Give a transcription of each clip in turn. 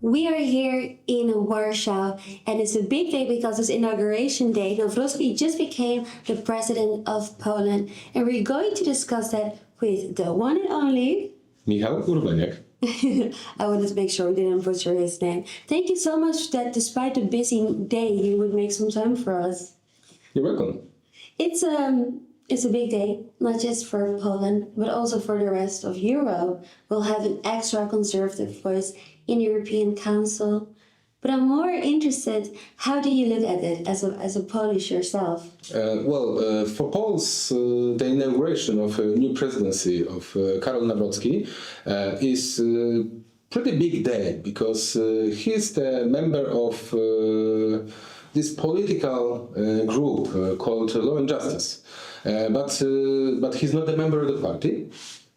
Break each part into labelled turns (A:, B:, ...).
A: We are here in Warsaw, and it's a big day because it's inauguration day. Nawrocki just became the president of Poland, and we're going to discuss that with the one and only
B: Michał Urbaniak.
A: I wanted to make sure we didn't butcher his name. Thank you so much that despite the busy day, you would make some time for us.
B: You're welcome.
A: It's a big day, not just for Poland, but also for the rest of Europe. We'll have an extra conservative voice in the European Council. But I'm more interested, how do you look at it as a Polish yourself?
B: For Poles, the inauguration of a new presidency of Karol Nawrocki is a pretty big day because he's the member of this political group called Law and Justice. But he's not a member of the party,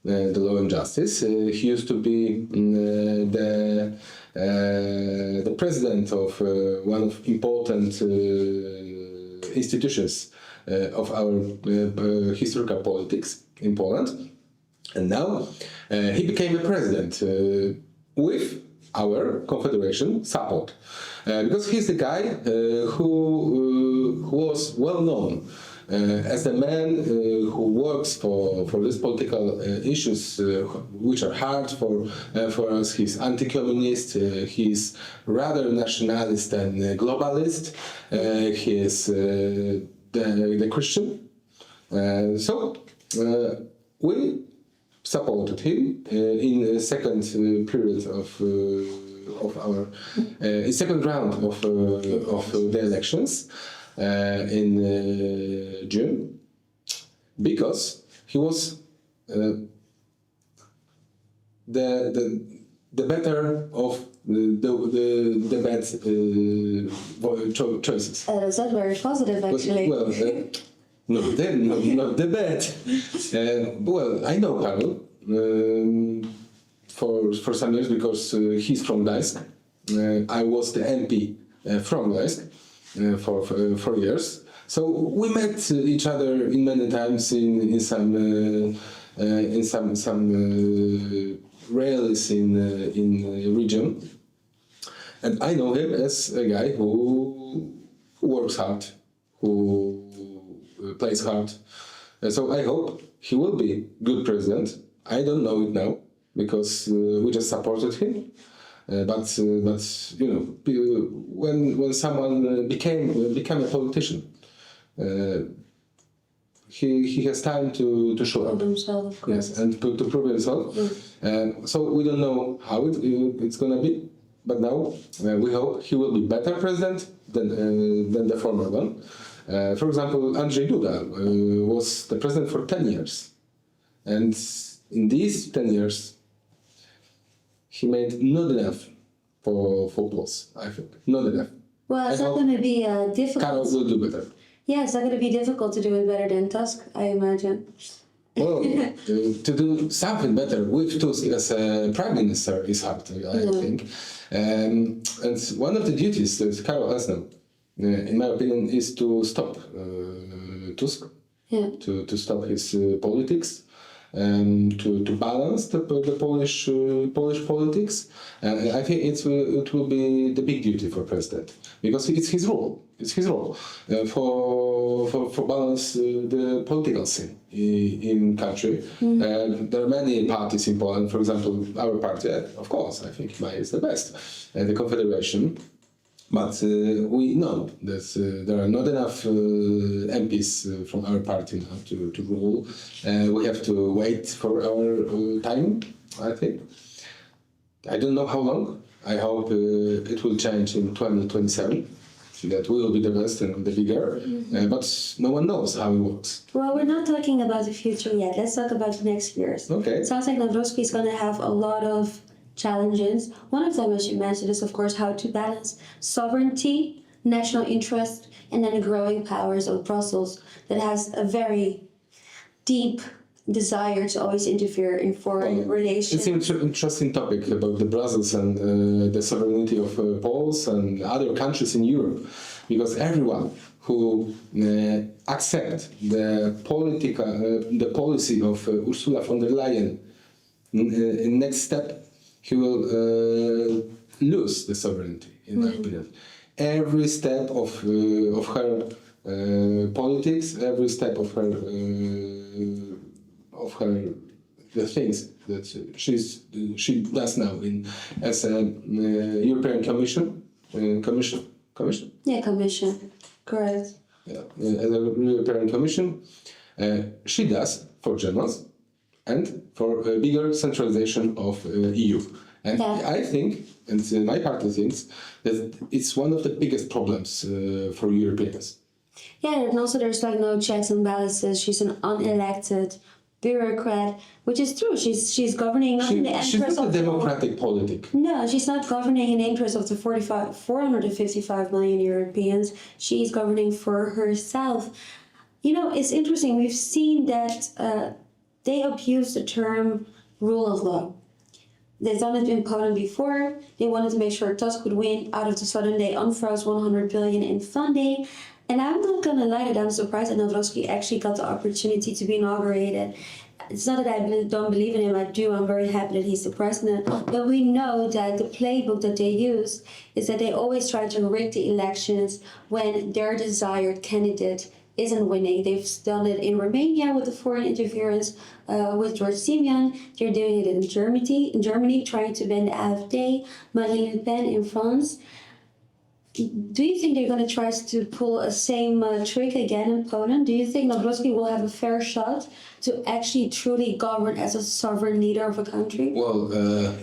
B: the Law and Justice. He used to be the president of one of important institutions of our historical politics in Poland. And now he became a president with our confederation support. Because he's the guy who was well known as the man who works for these political issues which are hard for us. He's anti-communist, he's rather nationalist and globalist, he is the Christian. So we supported him in the second period of our second round of the elections in June, because he was the better of the bad choices.
A: That's not very positive, actually.
B: Well, not the bad. I know Karol for some years because he's from Gdańsk. I was the MP from Gdańsk for 4 years. So we met each other in many times in some rallies in the region, and I know him as a guy who works hard, who plays hard. So I hope he will be good president. I don't know it now because we just supported him. But you know, when someone became a politician, he has time to show up.
A: Himself, of course.
B: Yes, and to prove himself. So we don't know how it's gonna be, but now we hope he will be better president than the former one. For example, Andrzej Duda was the president for 10 years, and in these 10 years, he made not enough for Poles, I think. Not enough.
A: Well, it's not going to be difficult.
B: Karol will do better.
A: Yeah, it's not going to be difficult to do it better than Tusk, I imagine.
B: Well, to do something better with Tusk as a prime minister is hard, I think. And one of the duties that Karol has now, in my opinion, is to stop Tusk, to stop his politics, to balance the Polish politics, and I think it will be the big duty for president, because it's his role. It's his role for balance the political scene in country. There are many parties in Poland. For example, our party, of course, I think mine is the best, the Confederation. But we know that there are not enough MPs from our party now to rule. We have to wait for our time, I think. I don't know how long. I hope it will change in 2027. That we will be the best and the bigger. But no one knows how it works.
A: Well, we're not talking about the future yet. Let's talk about the next years.
B: Okay.
A: Sounds like Nawrocki is going to have a lot of challenges. One of them, as you mentioned, is of course how to balance sovereignty, national interest, and then the growing powers of Brussels that has a very deep desire to always interfere in foreign relations.
B: It's an interesting topic about the Brussels and the sovereignty of Poles and other countries in Europe, because everyone who accept the policy of Ursula von der Leyen in next step, he will lose the sovereignty, in my opinion. Every step of her politics, every step of her the things that she does now as a European Commission.
A: Yeah, Commission. Correct.
B: Yeah, as a European Commission, she does for Germans and for a bigger centralization of EU. And I think, and my party thinks, that it's one of the biggest problems for Europeans.
A: Yeah, and also there's like no checks and balances. She's an unelected bureaucrat, which is true. She's governing not in the
B: She's
A: interest
B: not a
A: of
B: democratic politic.
A: No, she's not governing in the interest of the 455 million Europeans. She's governing for herself. You know, it's interesting. We've seen that they abuse the term rule of law. They've done it in Poland before. They wanted to make sure Tusk would win. Out of the sudden, they unfroze 100 billion in funding. And I'm not going to lie that I'm surprised that Nawrocki actually got the opportunity to be inaugurated. It's not that I don't believe in him, I do. I'm very happy that he's the president. But we know that the playbook that they use is that they always try to rig the elections when their desired candidate isn't winning. They've done it in Romania with the foreign interference with George Simeon. They're doing it in Germany, trying to ban the AfD, Marine Le Pen in France. Do you think they're going to try to pull a same trick again in Poland? Do you think Nawrocki will have a fair shot to actually truly govern as a sovereign leader of a country?
B: Well,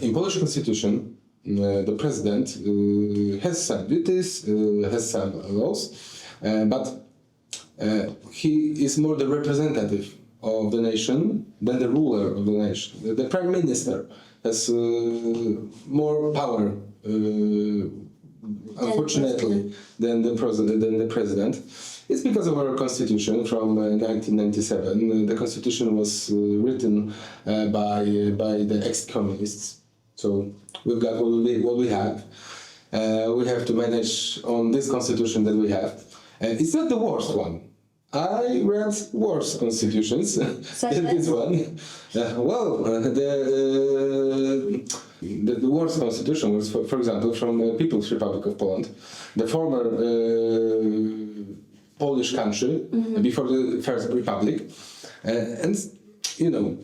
B: in Polish constitution, the president has some duties, has some laws, but he is more the representative of the nation than the ruler of the nation. The prime minister has more power, unfortunately, than the president. It's because of our constitution from 1997. The constitution was written by the ex-communists. So we've got what we have. We have to manage on this constitution that we have. And it's not the worst one. I read worse constitutions than this one. The worst constitution was, for example, from the People's Republic of Poland, the former Polish country before the First Republic. And, you know,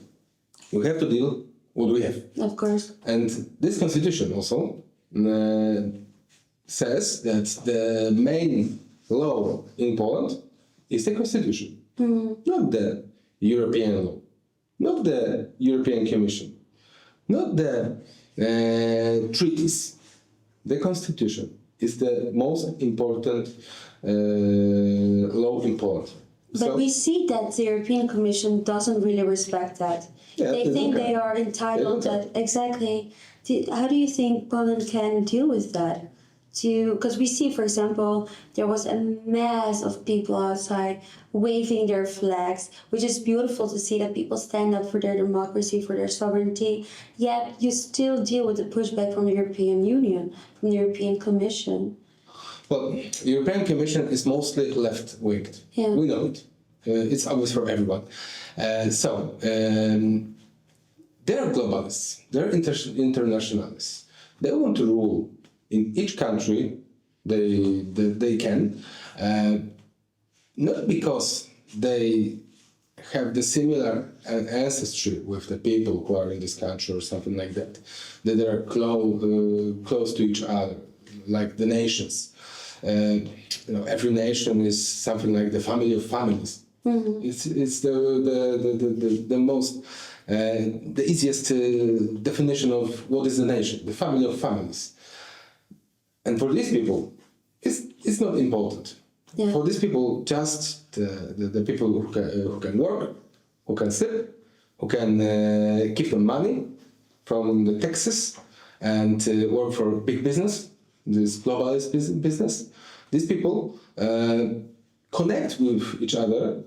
B: we have to deal what we have.
A: Of course.
B: And this constitution also says that the main law in Poland is the constitution, not the European law, not the European Commission, not the treaties. The constitution is the most important law in Poland.
A: But we see that the European Commission doesn't really respect that.
B: Yeah,
A: they think they are entitled to exactly. How do you think Poland can deal with that? Because we see, for example, there was a mass of people outside waving their flags, which is beautiful to see that people stand up for their democracy, for their sovereignty. Yet you still deal with the pushback from the European Union, from the European Commission.
B: Well, the European Commission is mostly left-winged.
A: Yeah.
B: We know it. It's obvious for everyone. They're globalists. They're internationalists. They want to rule in each country they can, not because they have the similar ancestry with the people who are in this country or something like that, that they are close to each other, like the nations. Every nation is something like the family of families. Mm-hmm. It's the most the easiest definition of what is a nation, the family of families. And for these people, it's not important. Yeah. For these people, just the people who can work, who can sleep, who can keep them money from the taxes and work for big business, this globalist business. These people connect with each other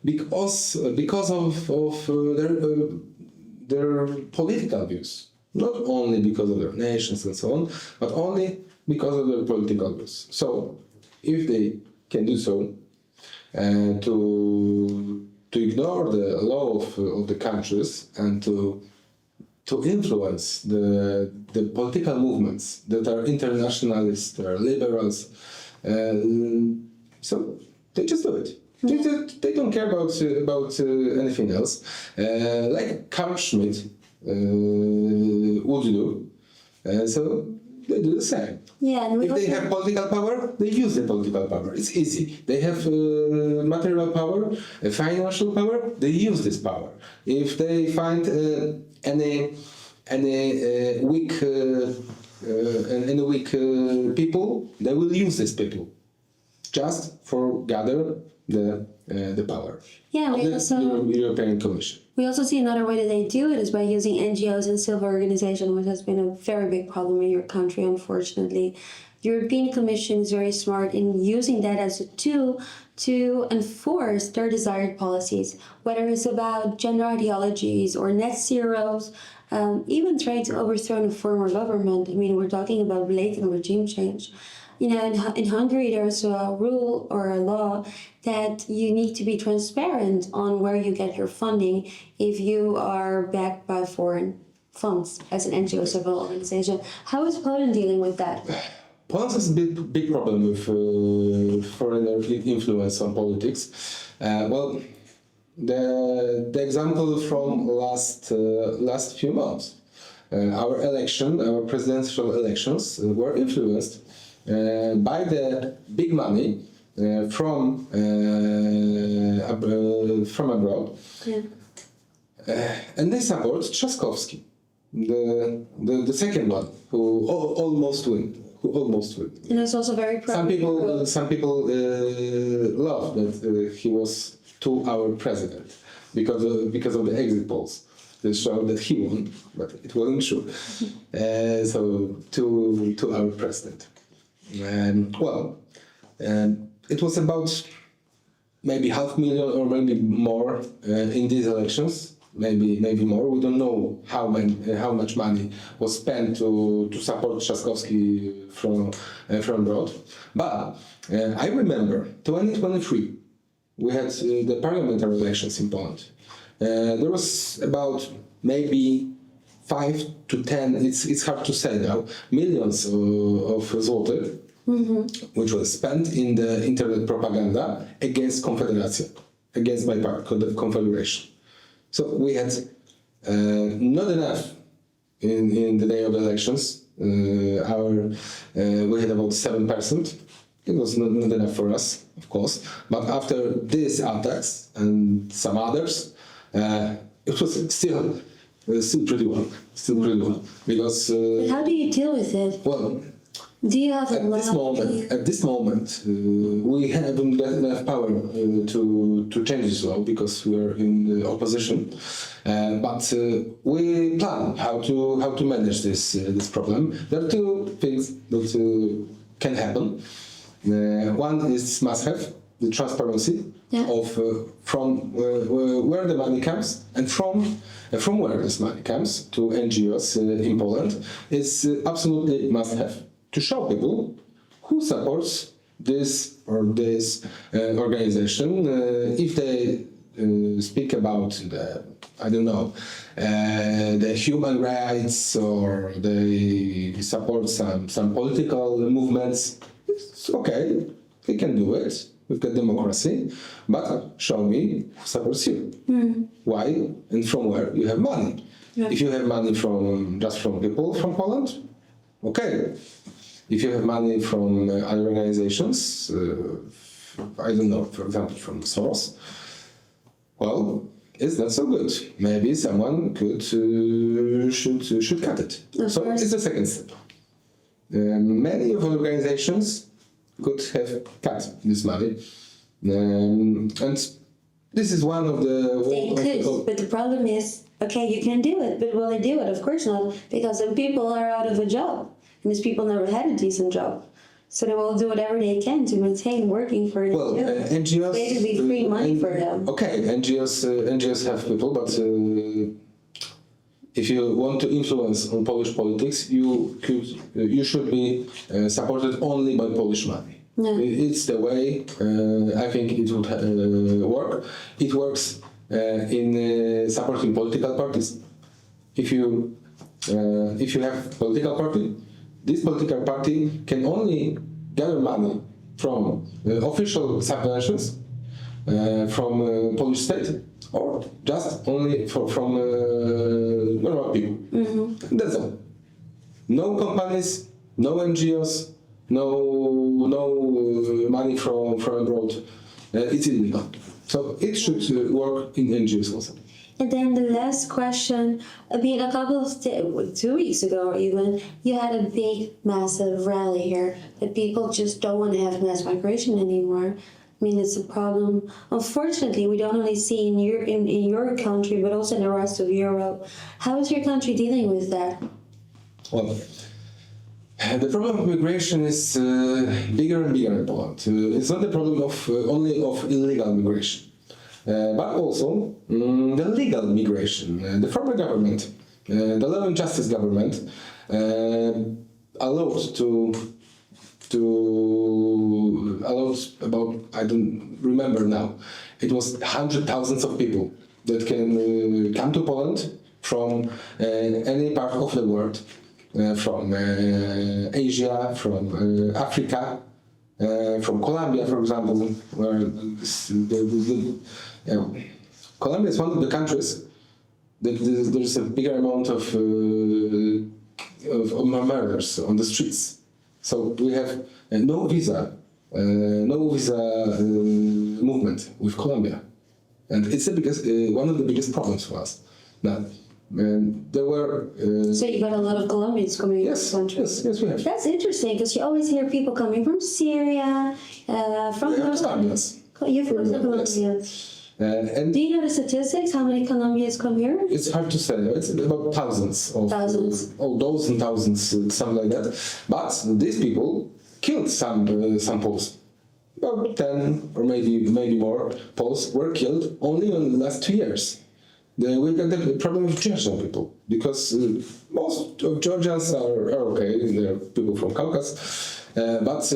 B: because of their political views. Not only because of their nations and so on, but only because of their political views. So, if they can do so, to ignore the law of the countries and to to influence the political movements that are internationalists, that are liberals. So they just do it. They don't care about anything else. Like Carl Schmitt would do. So they do the same.
A: Yeah, and
B: if they have political power, they use the political power. It's easy. They have material power, financial power. They use this power. If they find any weak people, they will use these people just for gather the power.
A: Yeah, we also
B: European Commission.
A: We also see another way that they do it is by using NGOs and civil organizations, which has been a very big problem in your country, unfortunately. The European Commission is very smart in using that as a tool to enforce their desired policies, whether it's about gender ideologies or net zeros, even trying to overthrow a former government. I mean, we're talking about blatant regime change. You know, in Hungary, there's a rule or a law that you need to be transparent on where you get your funding if you are backed by foreign funds as an NGO civil organization. How is Poland dealing with that?
B: Poland has a big problem with foreign influence on politics. Well, the example from last few months, our presidential elections were influenced by the big money from abroad,
A: Yeah.
B: And they support Trzaskowski, the second one who almost win.
A: And it's also very
B: Some people love that he was our president because of the exit polls. They showed that he won, but it wasn't true. So to our president. It was about maybe 500,000 or maybe more in these elections. Maybe more. We don't know how much money was spent to support Trzaskowski from abroad. But I remember 2023. We had the parliamentary elections in Poland. There was about maybe 5 to 10. It's hard to say now. Millions of złotych, which was spent in the internet propaganda against Confederation, against my party, Confederation. So we had not enough in the day of the elections. We had about 7%. It was not enough for us, of course. But after these attacks and some others, it was still pretty well. Because
A: how do you deal with it?
B: well,
A: Do you have
B: at this moment, we haven't got enough power to change this law because we are in the opposition. But we plan how to manage this problem. There are two things that can happen. One is must have the transparency of from where the money comes and from where this money comes to NGOs in Poland. It's absolutely must have to show people who supports this or this organization. If they speak about the human rights or they support some political movements, it's okay, they can do it. We've got democracy, but show me who supports you. Why and from where you have money. If you have money from people from Poland, okay. If you have money from other organizations, I don't know, for example, from Soros, well, it's not so good. Maybe someone should cut it. So it's the second step. Many of the organizations could have cut this money, and this is one of the.
A: They could, but the problem is, okay, you can do it, but will they do it? Of course not, because then people are out of a job. And these people never had a decent job. So they will do whatever they can to maintain working for them.
B: NGOs...
A: basically free money for them.
B: Okay, NGOs have people, but if you want to influence on Polish politics, you should be supported only by Polish money.
A: Yeah.
B: It's the way I think it would work. It works in supporting political parties. if you have political party, this political party can only gather money from official subventions from Polish state, or just only from normal people. That's all. No companies, no NGOs, no money from abroad. It's illegal. So it should work in NGOs also.
A: And then the last question, I mean, a couple of 2 weeks ago even, you had a big, massive rally here that people just don't want to have mass migration anymore. I mean, it's a problem. Unfortunately, we don't only see in your country, but also in the rest of Europe. How is your country dealing with that?
B: Well, the problem of migration is bigger and bigger in Poland. It's not the problem of only of illegal migration. But also the legal migration. The former government, the Law and Justice government, allowed about, I don't remember now, it was 100,000 of people that can come to Poland from any part of the world, from Asia, from Africa, from Colombia, for example, where Colombia is one of the countries that there's a bigger amount of murders on the streets. So we have no visa movement with Colombia, and it's the biggest, one of the biggest problems for us. Now, there were.
A: So you got a lot of Colombians coming into the country.
B: Yes, we have.
A: That's interesting because you always hear people coming from Syria, from
B: Colombians.
A: You're from Colombia.
B: And
A: do you know the statistics? How many Colombians come here?
B: It's hard to say. It's about thousands. Or thousands, something like that. But these people killed some Poles. About 10 or maybe more Poles were killed only in the last 2 years. We got the problem with Georgian people because most of Georgians are okay. They're people from Caucasus, but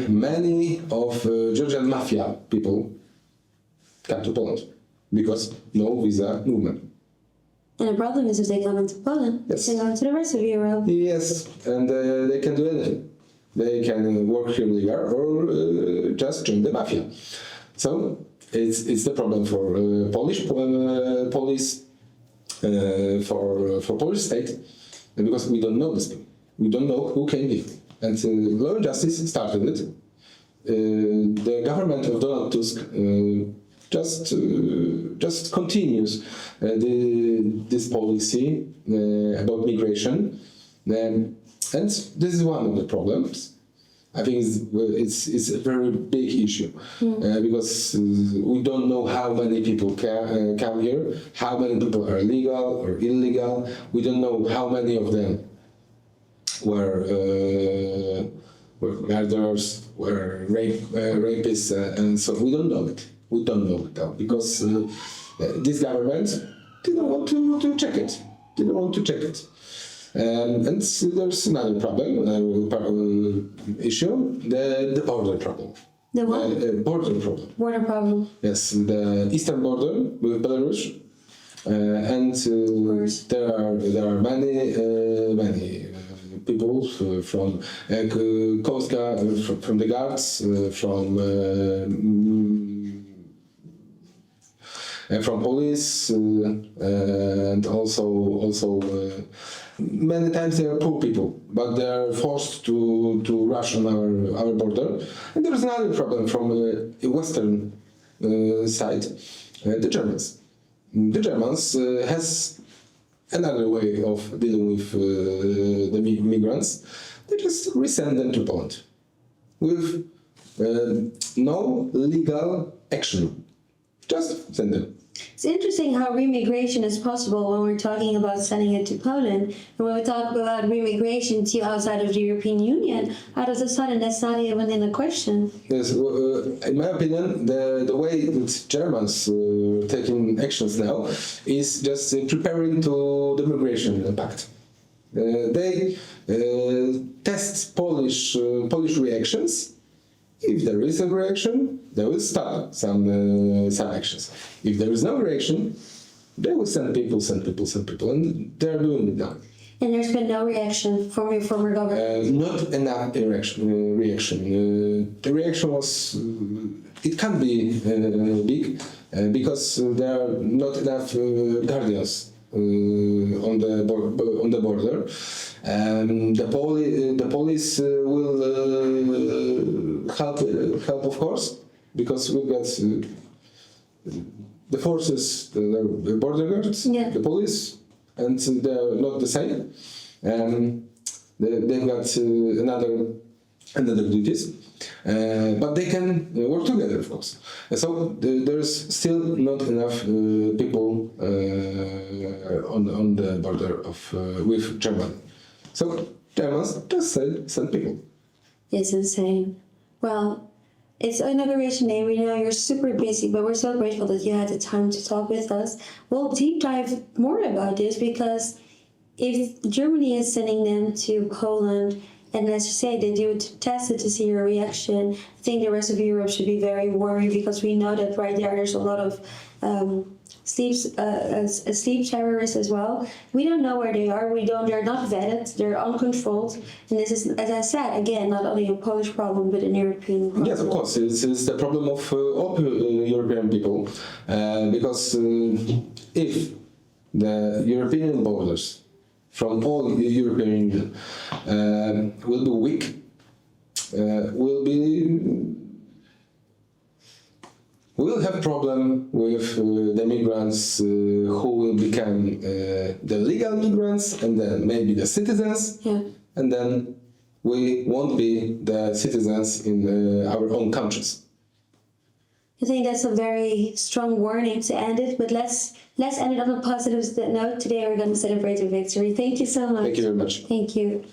B: many of Georgian mafia people come to Poland because no visa movement.
A: And the problem is if they come into Poland,
B: Yes.
A: they go to the rest of Europe.
B: Yes, and they can do anything. They can work here legal or just join the mafia. So it's the problem for Polish police, for Polish state, because we don't know this thing. We don't know who came here. And Law and Justice started it. The government of Donald Tusk just continues this policy about migration, and this is one of the problems. I think it's a very big issue because we don't know how many people come here, how many people are legal or illegal. We don't know how many of them were murderers, were rapists, and so we don't know it. We don't know it now because this government didn't want to check it. Didn't want to check it. And there's another problem, issue, the border problem.
A: The what?
B: Border problem.
A: Border problem.
B: Yes, the eastern border with Belarus, and there are many people from Coast Guard, from the guards, from police, and also many times they are poor people, but they are forced to rush on our border. And there is another problem from the western side, the Germans. The Germans has another way of dealing with the migrants. They just resend them to Poland with no legal action. Just send them.
A: It's interesting how remigration is possible when we're talking about sending it to Poland. And when we talk about remigration to outside of the European Union, out of a sudden that's not even in the question.
B: Yes, in my opinion, the way that Germans taking actions now is just preparing to the migration pact. They test Polish reactions. If there is a reaction, they will start some actions. If there is no reaction, they will send people, and they're doing it now.
A: And there's been no reaction from your former government?
B: Not enough reaction. The reaction was, it can't be big because there are not enough guardians on the border. The police will help, of course, because we've got the forces, the border guards, the police, and they're not the same. They've got another duties, but they can work together, of course. And so there's still not enough people on the border with Germany. So Germans just send people.
A: It's insane. Well, it's Inauguration Day. We know you're super busy, but we're so grateful that you had the time to talk with us. We'll deep dive more about this because if Germany is sending them to Poland, and as you say, they do it to test it to see your reaction, I think the rest of Europe should be very worried because we know that right there's a lot of sleep terrorists as well. We don't know where they are. They're not vetted. They're uncontrolled. And this is, as I said, again, not only a Polish problem, but an European problem.
B: Yes, of course. It's the problem of all European people. Because if the European borders from all the European Union will be weak, we'll have problem with the migrants who will become the legal migrants and then maybe the citizens, and then we won't be the citizens in our own countries.
A: I think that's a very strong warning to end it, but let's end it on a positive note. Today we're going to celebrate a victory. Thank you so much.
B: Thank you very much.
A: Thank you.